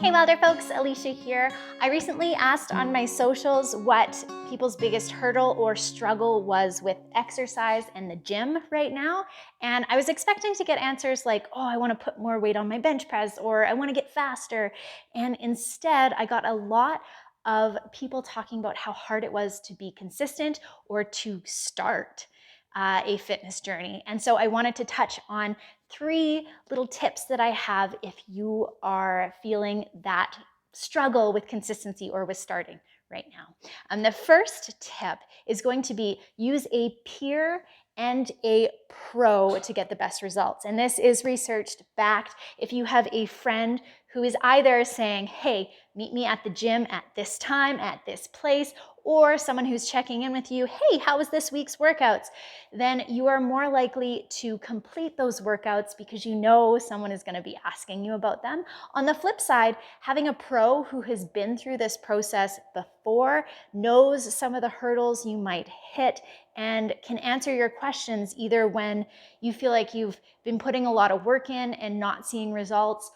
Hey Wilder folks, Alicia here. I recently asked on my socials what people's biggest hurdle or struggle was with exercise and the gym right now. And I was expecting to get answers like, oh, I want to put more weight on my bench press, or I want to get faster. And instead, I got a lot of people talking about how hard it was to be consistent or to start a fitness journey. And so I wanted to touch on 3 little tips that I have if you are feeling that struggle with consistency or with starting right now. The first tip is going to be use a peer and a pro to get the best results. And this is researched backed. If you have a friend who is either saying, hey, meet me at the gym at this time, at this place, or someone who's checking in with you, hey, how was this week's workouts? Then you are more likely to complete those workouts because you know someone is going to be asking you about them. On the flip side, having a pro who has been through this process before, knows some of the hurdles you might hit, and can answer your questions either when you feel like you've been putting a lot of work in and not seeing results,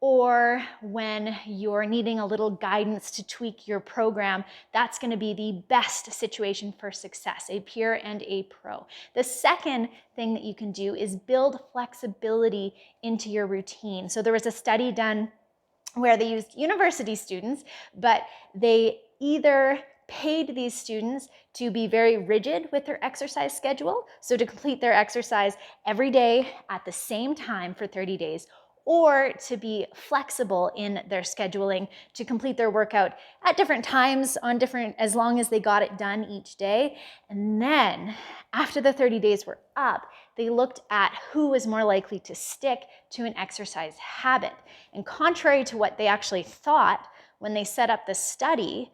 or when you're needing a little guidance to tweak your program. That's going to be the best situation for success, a peer and a pro. The second thing that you can do is build flexibility into your routine. So there was a study done where they used university students, but they either paid these students to be very rigid with their exercise schedule, so to complete their exercise every day at the same time for 30 days, or to be flexible in their scheduling to complete their workout at different times as long as they got it done each day. And then after the 30 days were up, they looked at who was more likely to stick to an exercise habit. And contrary to what they actually thought when they set up the study,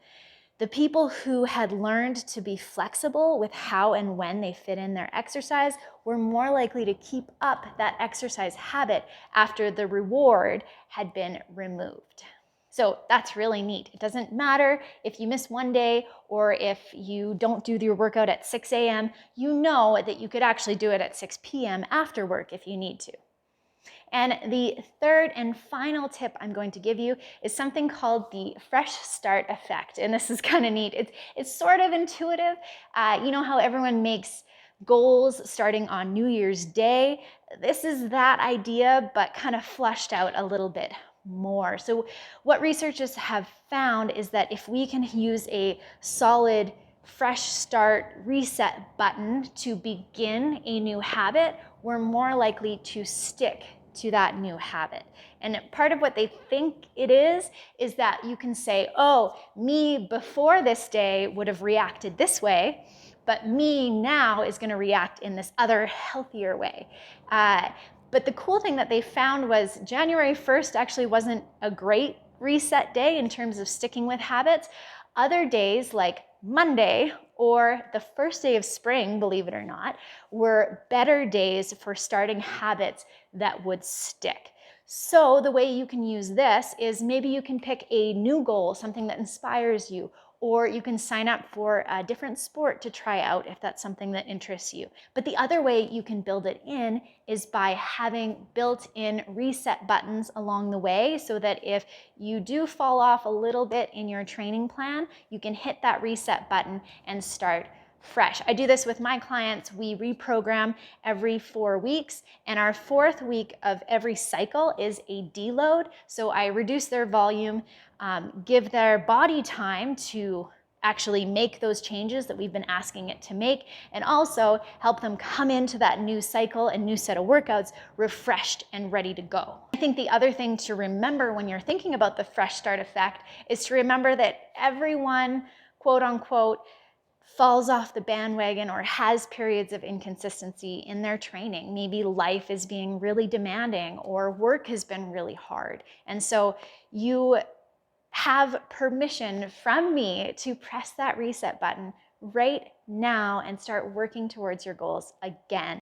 the people who had learned to be flexible with how and when they fit in their exercise were more likely to keep up that exercise habit after the reward had been removed. So that's really neat. It doesn't matter if you miss one day or if you don't do your workout at 6 a.m., you know that you could actually do it at 6 p.m. after work if you need to. And the third and final tip I'm going to give you is something called the fresh start effect. And this is kind of neat. It's sort of intuitive. You know how everyone makes goals starting on New Year's Day? This is that idea, but kind of fleshed out a little bit more. So what researchers have found is that if we can use a solid fresh start reset button to begin a new habit, we're more likely to stick to that new habit. And part of what they think it is that you can say, oh, me before this day would have reacted this way, but me now is going to react in this other healthier way. But the cool thing that they found was January 1st actually wasn't a great reset day in terms of sticking with habits. Other days like Monday or the first day of spring, believe it or not, were better days for starting habits that would stick. So the way you can use this is maybe you can pick a new goal, something that inspires you, or you can sign up for a different sport to try out if that's something that interests you. But the other way you can build it in is by having built-in reset buttons along the way so that if you do fall off a little bit in your training plan, you can hit that reset button and start fresh. I do this with my clients. We reprogram every 4 weeks, and our 4th week of every cycle is a deload. So I reduce their volume, give their body time to actually make those changes that we've been asking it to make, and also help them come into that new cycle and new set of workouts refreshed and ready to go. I think the other thing to remember when you're thinking about the fresh start effect is to remember that everyone, quote unquote, falls off the bandwagon or has periods of inconsistency in their training. Maybe life is being really demanding or work has been really hard. And so you have permission from me to press that reset button right now and start working towards your goals again.